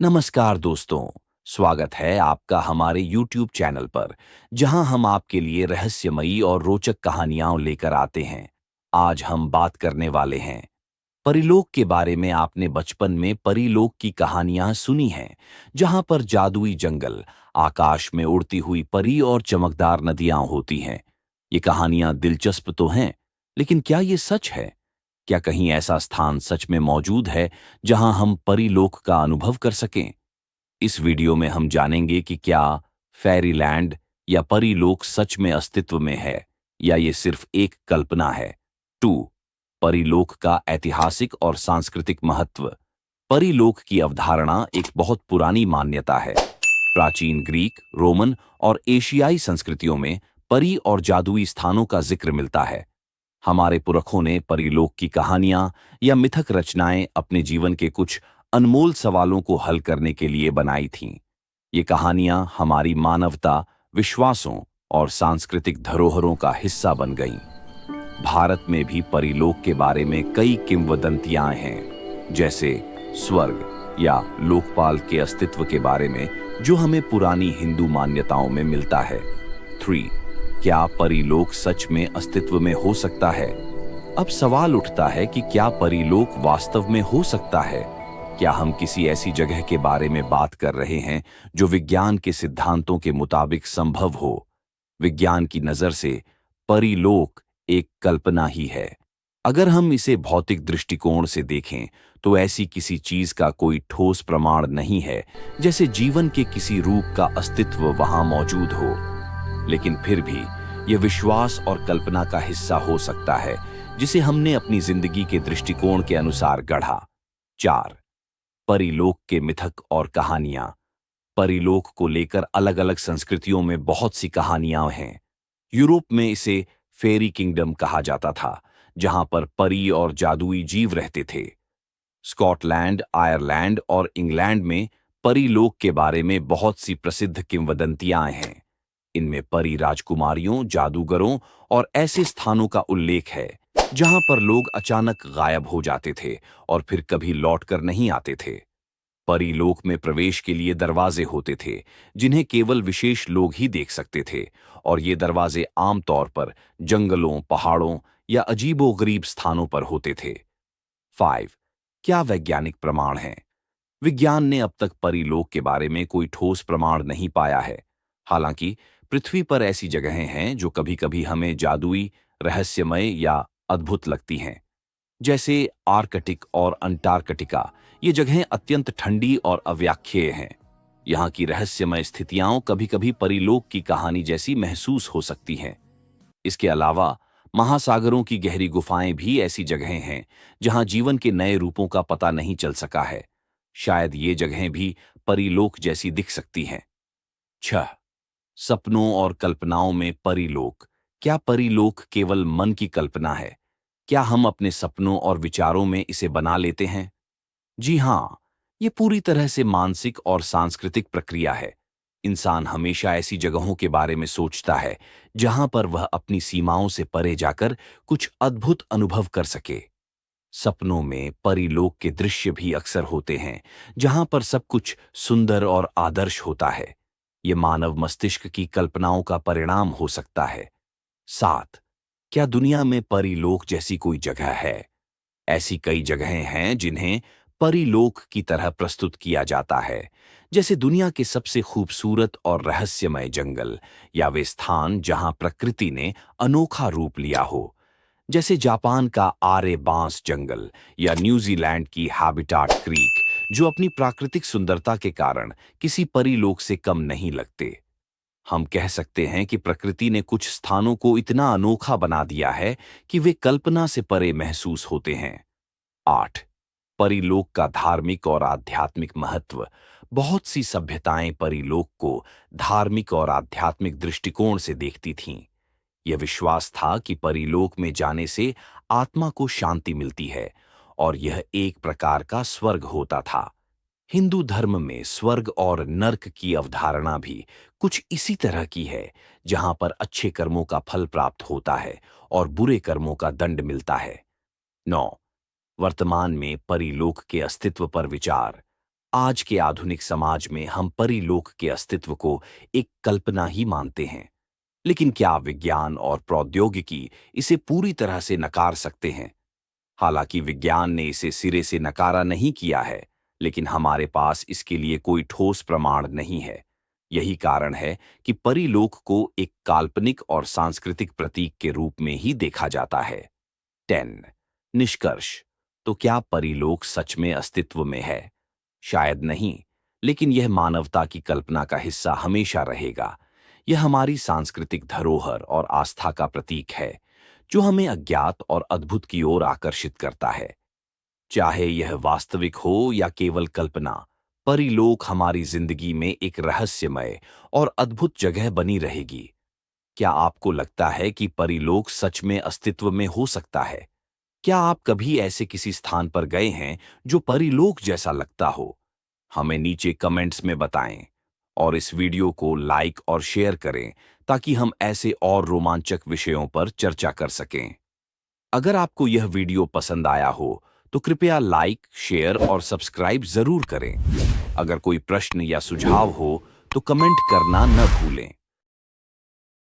नमस्कार दोस्तों, स्वागत है आपका हमारे YouTube चैनल पर, जहां हम आपके लिए रहस्यमयी और रोचक कहानियां लेकर आते हैं। आज हम बात करने वाले हैं परीलोक के बारे में। आपने बचपन में परीलोक की कहानियां सुनी हैं, जहां पर जादुई जंगल, आकाश में उड़ती हुई परी और चमकदार नदियां होती हैं। ये कहानियां दिलचस्प तो हैं, लेकिन क्या ये सच है? क्या कहीं ऐसा स्थान सच में मौजूद है जहां हम परीलोक का अनुभव कर सकें? इस वीडियो में हम जानेंगे कि क्या फेरीलैंड या परीलोक सच में अस्तित्व में है या ये सिर्फ एक कल्पना है। 2. परीलोक का ऐतिहासिक और सांस्कृतिक महत्व। परीलोक की अवधारणा एक बहुत पुरानी मान्यता है। प्राचीन ग्रीक, रोमन और एशियाई संस्कृतियों में परी और जादुई स्थानों का जिक्र मिलता है। हमारे पुरखों ने परीलोक की कहानियां या मिथक रचनाएं अपने जीवन के कुछ अनमोल सवालों को हल करने के लिए बनाई थीं। ये कहानियां हमारी मानवता, विश्वासों और सांस्कृतिक धरोहरों का हिस्सा बन गईं। भारत में भी परीलोक के बारे में कई किंवदंतियां हैं, जैसे स्वर्ग या लोकपाल के अस्तित्व के बारे में, जो हमें पुरानी हिंदू मान्यताओं में मिलता है। 3. क्या परीलोक सच में अस्तित्व में हो सकता है? अब सवाल उठता है कि क्या परीलोक वास्तव में हो सकता है? क्या हम किसी ऐसी जगह के बारे में बात कर रहे हैं जो विज्ञान के सिद्धांतों के मुताबिक संभव हो? विज्ञान की नजर से परीलोक एक कल्पना ही है। अगर हम इसे भौतिक दृष्टिकोण से देखें, तो ऐसी किसी चीज का कोई ठोस प्रमाण नहीं है, जैसे जीवन के किसी रूप का अस्तित्व वहां मौजूद हो। लेकिन फिर भी यह विश्वास और कल्पना का हिस्सा हो सकता है, जिसे हमने अपनी जिंदगी के दृष्टिकोण के अनुसार गढ़ा। 4. परीलोक के मिथक और कहानियां। परीलोक को लेकर अलग अलग संस्कृतियों में बहुत सी कहानियां हैं। यूरोप में इसे फेरी किंगडम कहा जाता था, जहां पर परी और जादुई जीव रहते थे। स्कॉटलैंड, आयरलैंड और इंग्लैंड में परीलोक के बारे में बहुत सी प्रसिद्ध किंवदंतियां हैं। इनमें परी राजकुमारियों, जादूगरों और ऐसे स्थानों का उल्लेख है जहां पर लोग अचानक गायब हो जाते थे और फिर कभी लौटकर नहीं आते थे। परीलोक में प्रवेश के लिए दरवाजे होते थे, जिन्हें केवल विशेष लोग ही देख सकते थे, और ये दरवाजे आमतौर पर जंगलों, पहाड़ों या अजीबोगरीब स्थानों पर होते थे। 5. क्या वैज्ञानिक प्रमाण हैं? विज्ञान ने अब तक परीलोक के बारे में कोई ठोस प्रमाण नहीं पाया है। हालांकि पृथ्वी पर ऐसी जगहें हैं जो कभी-कभी हमें जादुई, रहस्यमय या अद्भुत लगती हैं, जैसे आर्कटिक और अंटार्कटिका। ये जगहें अत्यंत ठंडी और अव्याख्येय हैं। यहाँ की रहस्यमय स्थितियां कभी-कभी परीलोक की कहानी जैसी महसूस हो सकती हैं। इसके अलावा महासागरों की गहरी गुफाएं भी ऐसी जगहें हैं जहां जीवन के नए रूपों का पता नहीं चल सका है। शायद ये जगहें भी परीलोक जैसी दिख सकती हैं। 6. सपनों और कल्पनाओं में परीलोक। क्या परीलोक केवल मन की कल्पना है? क्या हम अपने सपनों और विचारों में इसे बना लेते हैं? जी हाँ, ये पूरी तरह से मानसिक और सांस्कृतिक प्रक्रिया है। इंसान हमेशा ऐसी जगहों के बारे में सोचता है जहां पर वह अपनी सीमाओं से परे जाकर कुछ अद्भुत अनुभव कर सके। सपनों में परीलोक के दृश्य भी अक्सर होते हैं, जहां पर सब कुछ सुंदर और आदर्श होता है। ये मानव मस्तिष्क की कल्पनाओं का परिणाम हो सकता है। 7. क्या दुनिया में परीलोक जैसी कोई जगह है? ऐसी कई जगहें हैं जिन्हें परीलोक की तरह प्रस्तुत किया जाता है, जैसे दुनिया के सबसे खूबसूरत और रहस्यमय जंगल, या वे स्थान जहां प्रकृति ने अनोखा रूप लिया हो, जैसे जापान का आरे बांस जंगल या न्यूजीलैंड की हैबिटाट क्रीक, जो अपनी प्राकृतिक सुंदरता के कारण किसी परीलोक से कम नहीं लगते। हम कह सकते हैं कि प्रकृति ने कुछ स्थानों को इतना अनोखा बना दिया है कि वे कल्पना से परे महसूस होते हैं। 8. परीलोक का धार्मिक और आध्यात्मिक महत्व। बहुत सी सभ्यताएं परीलोक को धार्मिक और आध्यात्मिक दृष्टिकोण से देखती थीं। यह विश्वास था कि परीलोक में जाने से आत्मा को शांति मिलती है और यह एक प्रकार का स्वर्ग होता था। हिंदू धर्म में स्वर्ग और नर्क की अवधारणा भी कुछ इसी तरह की है, जहां पर अच्छे कर्मों का फल प्राप्त होता है और बुरे कर्मों का दंड मिलता है। 9. वर्तमान में परीलोक के अस्तित्व पर विचार। आज के आधुनिक समाज में हम परिलोक के अस्तित्व को एक कल्पना ही मानते हैं। लेकिन क्या विज्ञान और प्रौद्योगिकी इसे पूरी तरह से नकार सकते हैं? हालांकि विज्ञान ने इसे सिरे से नकारा नहीं किया है, लेकिन हमारे पास इसके लिए कोई ठोस प्रमाण नहीं है। यही कारण है कि परिलोक को एक काल्पनिक और सांस्कृतिक प्रतीक के रूप में ही देखा जाता है। 10 निष्कर्ष। तो क्या परिलोक सच में अस्तित्व में है? शायद नहीं, लेकिन यह मानवता की कल्पना का हिस्सा हमेशा रहेगा। यह हमारी सांस्कृतिक धरोहर और आस्था का प्रतीक है, जो हमें अज्ञात और अद्भुत की ओर आकर्षित करता है। चाहे यह वास्तविक हो या केवल कल्पना, परिलोक हमारी जिंदगी में एक रहस्यमय और अद्भुत जगह बनी रहेगी। क्या आपको लगता है कि परिलोक सच में अस्तित्व में हो सकता है? क्या आप कभी ऐसे किसी स्थान पर गए हैं जो परिलोक जैसा लगता हो? हमें नीचे कमेंट्स में बताएं और इस वीडियो को लाइक और शेयर करें ताकि हम ऐसे और रोमांचक विषयों पर चर्चा कर सकें। अगर आपको यह वीडियो पसंद आया हो तो कृपया लाइक, शेयर और सब्सक्राइब जरूर करें। अगर कोई प्रश्न या सुझाव हो तो कमेंट करना न भूलें।